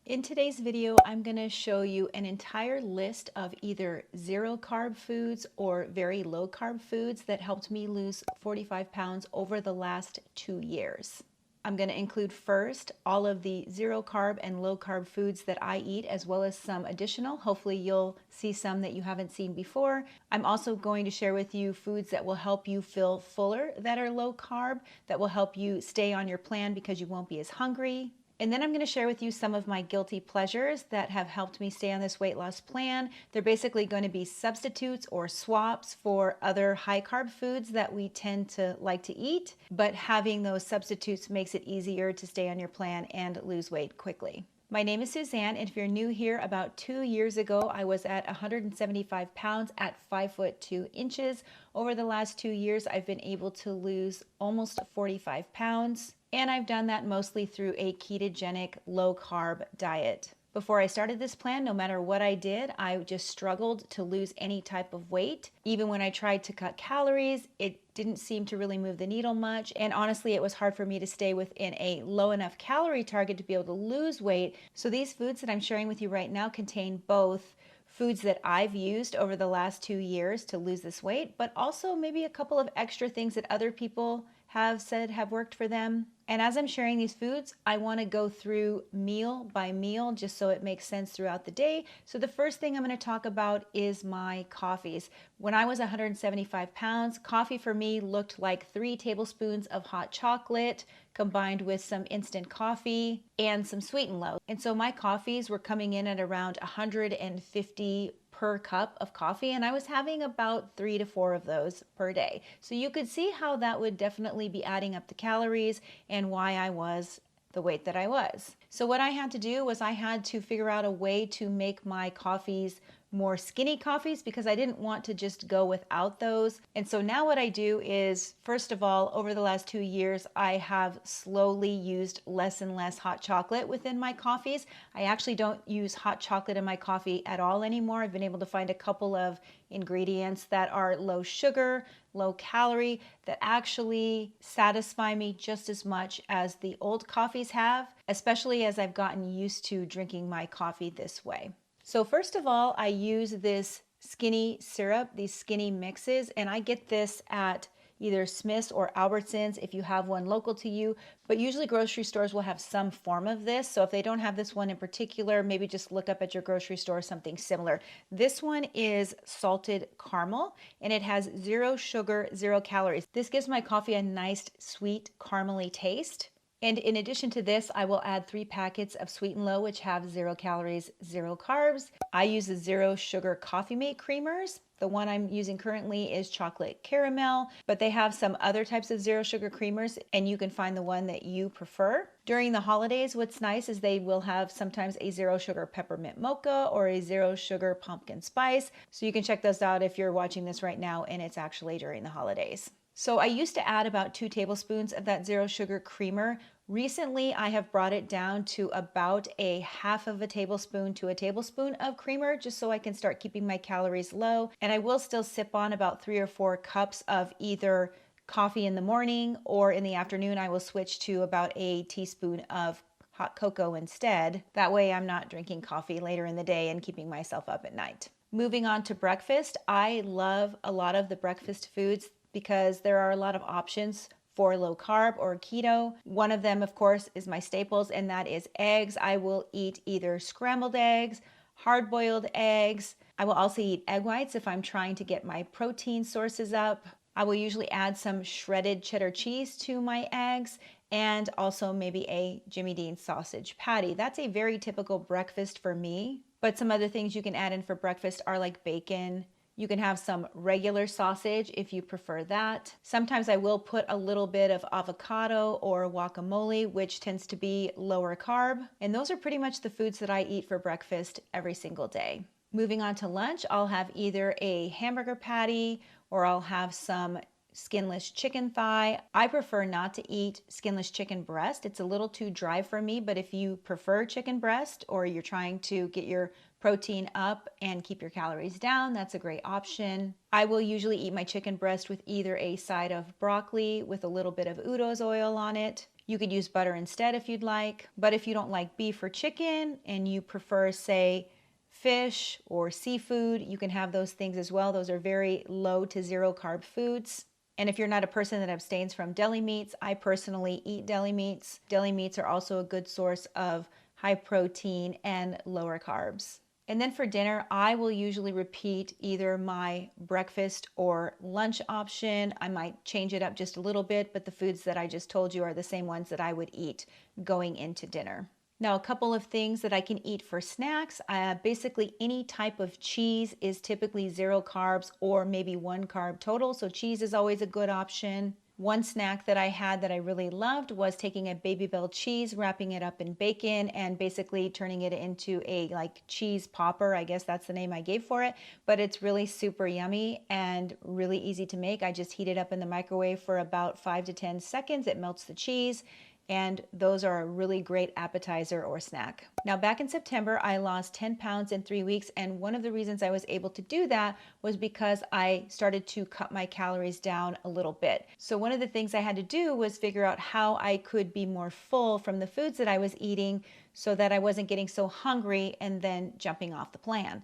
In today's video, I'm going to show you an entire list of either zero carb foods or very low carb foods that helped me lose 45 pounds over the last 2 years. I'm going to include first all of the zero carb and low carb foods that I eat, as well as some additional. Hopefully you'll see some that you haven't seen before. I'm also going to share with you foods that will help you feel fuller that are low carb, that will help you stay on your plan because you won't be as hungry. And then I'm going to share with you some of my guilty pleasures that have helped me stay on this weight loss plan. They're basically going to be substitutes or swaps for other high carb foods that we tend to like to eat, but having those substitutes makes it easier to stay on your plan and lose weight quickly. My name is Suzanne, and if you're new here, about 2 years ago, I was at 175 pounds at 5 foot 2 inches. Over the last 2 years, I've been able to lose almost 45 pounds, and I've done that mostly through a ketogenic low carb diet. Before I started this plan, no matter what I did, I just struggled to lose any type of weight. Even when I tried to cut calories, it didn't seem to really move the needle much. And honestly, it was hard for me to stay within a low enough calorie target to be able to lose weight. So these foods that I'm sharing with you right now contain both foods that I've used over the last 2 years to lose this weight, but also maybe a couple of extra things that other people have said have worked for them. And as I'm sharing these foods, I want to go through meal by meal just so it makes sense throughout the day. So the first thing I'm going to talk about is my coffees. When I was 175 pounds, coffee for me looked like 3 tablespoons of hot chocolate combined with some instant coffee and some sweet and low. And so my coffees were coming in at around 150 per cup of coffee, and I was having about 3 to 4 of those per day. So you could see how that would definitely be adding up the calories and why I was the weight that I was. So what I had to do was I had to figure out a way to make my coffees more skinny coffees because I didn't want to just go without those. And so now what I do is, first of all, over the last 2 years, I have slowly used less and less hot chocolate within my coffees. I actually don't use hot chocolate in my coffee at all anymore. I've been able to find a couple of ingredients that are low sugar, low calorie, that actually satisfy me just as much as the old coffees have, especially as I've gotten used to drinking my coffee this way. So first of all, I use this skinny syrup, these skinny mixes, and I get this at either Smith's or Albertsons if you have one local to you, but usually grocery stores will have some form of this. So if they don't have this one in particular, maybe just look up at your grocery store something similar. This one is salted caramel, and it has 0 sugar, 0 calories. This gives my coffee a nice, sweet, caramely taste. And in addition to this, I will add 3 packets of Sweet and Low, which have 0 calories, 0 carbs. I use the 0 sugar Coffee Mate creamers. The one I'm using currently is chocolate caramel, but they have some other types of 0 sugar creamers, and you can find the one that you prefer. During the holidays, what's nice is they will have sometimes a 0 sugar peppermint mocha or a 0 sugar pumpkin spice. So you can check those out if you're watching this right now and it's actually during the holidays. So I used to add about 2 tablespoons of that 0 sugar creamer. Recently, I have brought it down to about a half of a tablespoon to a tablespoon of creamer, just so I can start keeping my calories low. And I will still sip on about 3 or 4 cups of either coffee in the morning, or in the afternoon, I will switch to about a teaspoon of hot cocoa instead. That way I'm not drinking coffee later in the day and keeping myself up at night. Moving on to breakfast, I love a lot of the breakfast foods because there are a lot of options for low carb or keto. One of them, of course, is my staples, and that is eggs. I will eat either scrambled eggs, hard-boiled eggs. I will also eat egg whites if I'm trying to get my protein sources up. I will usually add some shredded cheddar cheese to my eggs, and also maybe a Jimmy Dean sausage patty. That's a very typical breakfast for me. But some other things you can add in for breakfast are like bacon. You can have some regular sausage if you prefer that. Sometimes I will put a little bit of avocado or guacamole, which tends to be lower carb. And those are pretty much the foods that I eat for breakfast every single day. Moving on to lunch, I'll have either a hamburger patty or I'll have some skinless chicken thigh. I prefer not to eat skinless chicken breast. It's a little too dry for me, but if you prefer chicken breast or you're trying to get your protein up and keep your calories down, that's a great option. I will usually eat my chicken breast with either a side of broccoli with a little bit of udo's oil on it. You could use butter instead if you'd like, but if you don't like beef or chicken and you prefer, say, fish or seafood, you can have those things as well. Those are very low to zero carb foods. And if you're not a person that abstains from deli meats, I personally eat deli meats. Deli meats are also a good source of high protein and lower carbs. And then for dinner, I will usually repeat either my breakfast or lunch option. I might change it up just a little bit, but the foods that I just told you are the same ones that I would eat going into dinner. Now, a couple of things that I can eat for snacks. Basically, any type of cheese is typically zero carbs or maybe one carb total. So cheese is always a good option. One snack that I had that I really loved was taking a Baby Bell cheese, wrapping it up in bacon, and basically turning it into a like cheese popper. I guess that's the name I gave for it, but it's really super yummy and really easy to make. I just heat it up in the microwave for about 5 to 10 seconds. It melts the cheese, and those are a really great appetizer or snack. Now, back in September, I lost 10 pounds in 3 weeks, and one of the reasons I was able to do that was because I started to cut my calories down a little bit. So one of the things I had to do was figure out how I could be more full from the foods that I was eating so that I wasn't getting so hungry and then jumping off the plan.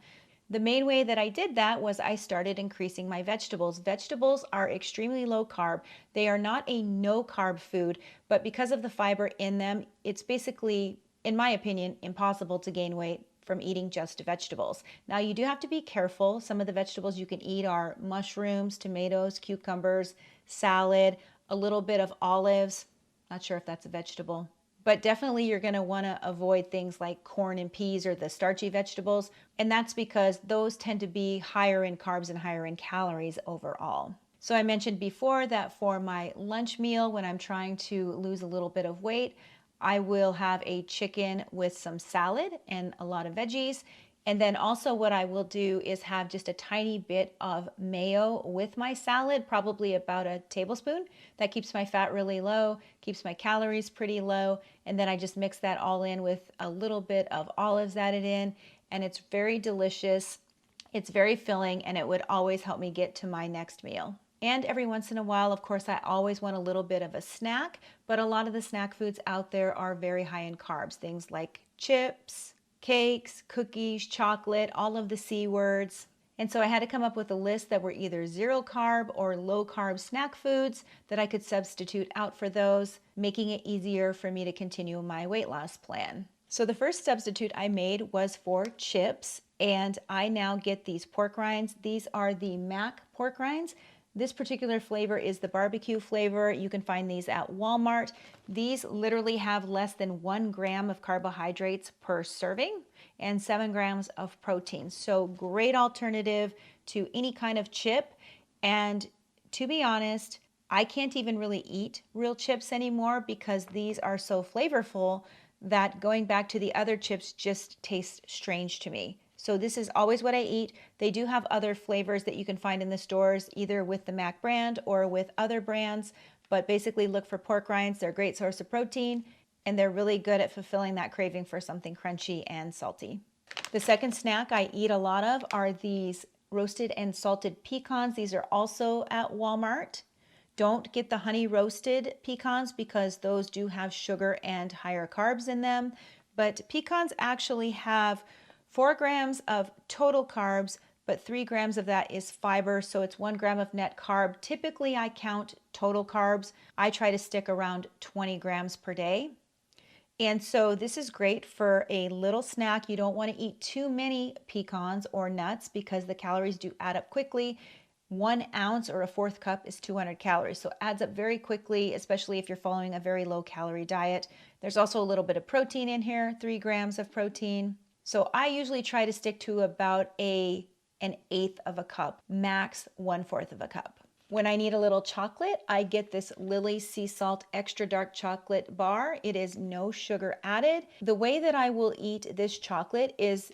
The main way that I did that was I started increasing my vegetables. Vegetables are extremely low carb. They are not a no carb food, but because of the fiber in them, it's basically, in my opinion, impossible to gain weight from eating just vegetables. Now, you do have to be careful. Some of the vegetables you can eat are mushrooms, tomatoes, cucumbers, salad, a little bit of olives. Not sure if that's a vegetable. But definitely you're going to want to avoid things like corn and peas or the starchy vegetables. And that's because those tend to be higher in carbs and higher in calories overall. So I mentioned before that for my lunch meal, when I'm trying to lose a little bit of weight, I will have a chicken with some salad and a lot of veggies. And then also what I will do is have just a tiny bit of mayo with my salad, probably about a tablespoon. That keeps my fat really low, keeps my calories pretty low. And then I just mix that all in with a little bit of olives added in. And it's very delicious. It's very filling, and it would always help me get to my next meal. And every once in a while, of course, I always want a little bit of a snack, but a lot of the snack foods out there are very high in carbs. Things like chips, cakes, cookies, chocolate, all of the C words. And so I had to come up with a list that were either zero carb or low carb snack foods that I could substitute out for those, making it easier for me to continue my weight loss plan. So the first substitute I made was for chips, and I now get these pork rinds. These are the Mac pork rinds. This particular flavor is the barbecue flavor. You can find these at Walmart. These literally have less than 1 gram of carbohydrates per serving and 7 grams of protein. So great alternative to any kind of chip. And to be honest, I can't even really eat real chips anymore because these are so flavorful that going back to the other chips just tastes strange to me. So this is always what I eat. They do have other flavors that you can find in the stores, either with the Mac brand or with other brands, but basically look for pork rinds. They're a great source of protein, and they're really good at fulfilling that craving for something crunchy and salty. The second snack I eat a lot of are these roasted and salted pecans. These are also at Walmart. Don't get the honey roasted pecans because those do have sugar and higher carbs in them, but pecans actually have 4 grams of total carbs, but 3 grams of that is fiber, so it's 1 gram of net carb. Typically, I count total carbs. I try to stick around 20 grams per day. And so this is great for a little snack. You don't want to eat too many pecans or nuts because the calories do add up quickly. 1 ounce or a 1/4 cup is 200 calories, so it adds up very quickly, especially if you're following a very low calorie diet. There's also a little bit of protein in here, 3 grams of protein. So I usually try to stick to about an 1/8 of a cup, max 1/4 of a cup. When I need a little chocolate, I get this Lily Sea Salt Extra Dark Chocolate bar. It is no sugar added. The way that I will eat this chocolate is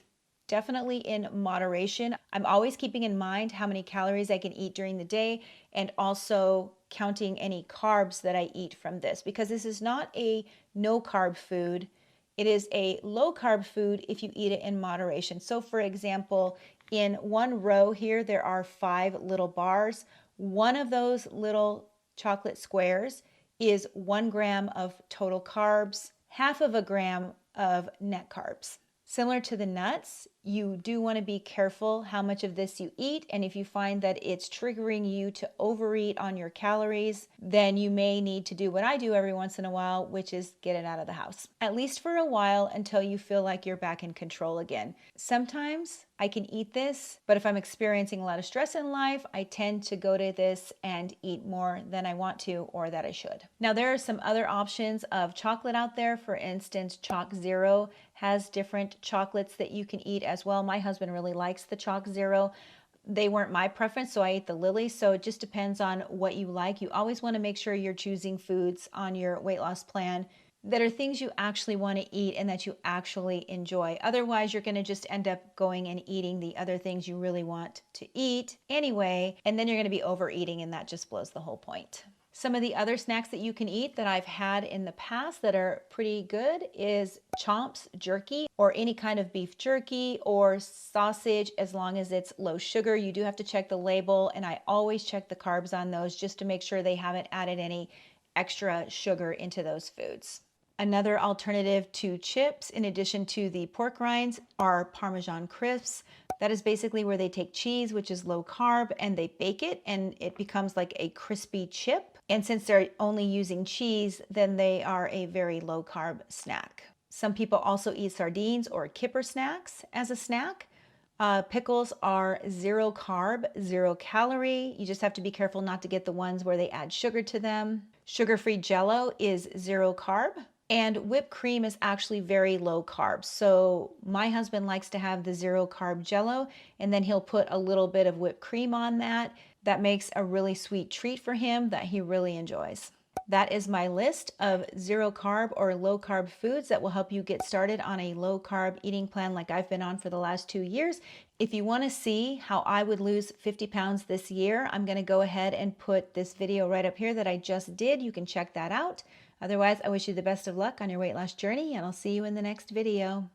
definitely in moderation. I'm always keeping in mind how many calories I can eat during the day and also counting any carbs that I eat from this because this is not a no carb food. It is a low carb food if you eat it in moderation. So for example, in one row here, there are 5 little bars. One of those little chocolate squares is 1 gram of total carbs, half of a gram of net carbs. Similar to the nuts, you do want to be careful how much of this you eat, and if you find that it's triggering you to overeat on your calories, then you may need to do what I do every once in a while, which is get it out of the house. At least for a while, until you feel like you're back in control again. Sometimes I can eat this, but if I'm experiencing a lot of stress in life, I tend to go to this and eat more than I want to or that I should. Now, there are some other options of chocolate out there. For instance, Chalk Zero has different chocolates that you can eat as well. My husband really likes the Chalk Zero. They weren't my preference, so I ate the Lily. So it just depends on what you like. You always want to make sure you're choosing foods on your weight loss plan that are things you actually want to eat and that you actually enjoy. Otherwise, you're going to just end up going and eating the other things you really want to eat anyway, and then you're going to be overeating, and that just blows the whole point. Some of the other snacks that you can eat that I've had in the past that are pretty good is Chomps jerky, or any kind of beef jerky or sausage, as long as it's low sugar. You do have to check the label, and I always check the carbs on those just to make sure they haven't added any extra sugar into those foods. Another alternative to chips, in addition to the pork rinds, are Parmesan crisps. That is basically where they take cheese, which is low carb, and they bake it, and it becomes like a crispy chip. And since they're only using cheese, then they are a very low carb snack. Some people also eat sardines or kipper snacks as a snack. Pickles are 0 carb, 0 calorie. You just have to be careful not to get the ones where they add sugar to them. Sugar-free Jell-O is 0 carb. And whipped cream is actually very low carb. So my husband likes to have the 0 carb Jell-O, and then he'll put a little bit of whipped cream on that. That makes a really sweet treat for him that he really enjoys. That is my list of 0 carb or low carb foods that will help you get started on a low carb eating plan like I've been on for the last 2 years. If you want to see how I would lose 50 pounds this year, I'm going to go ahead and put this video right up here that I just did. You can check that out. Otherwise, I wish you the best of luck on your weight loss journey, and I'll see you in the next video.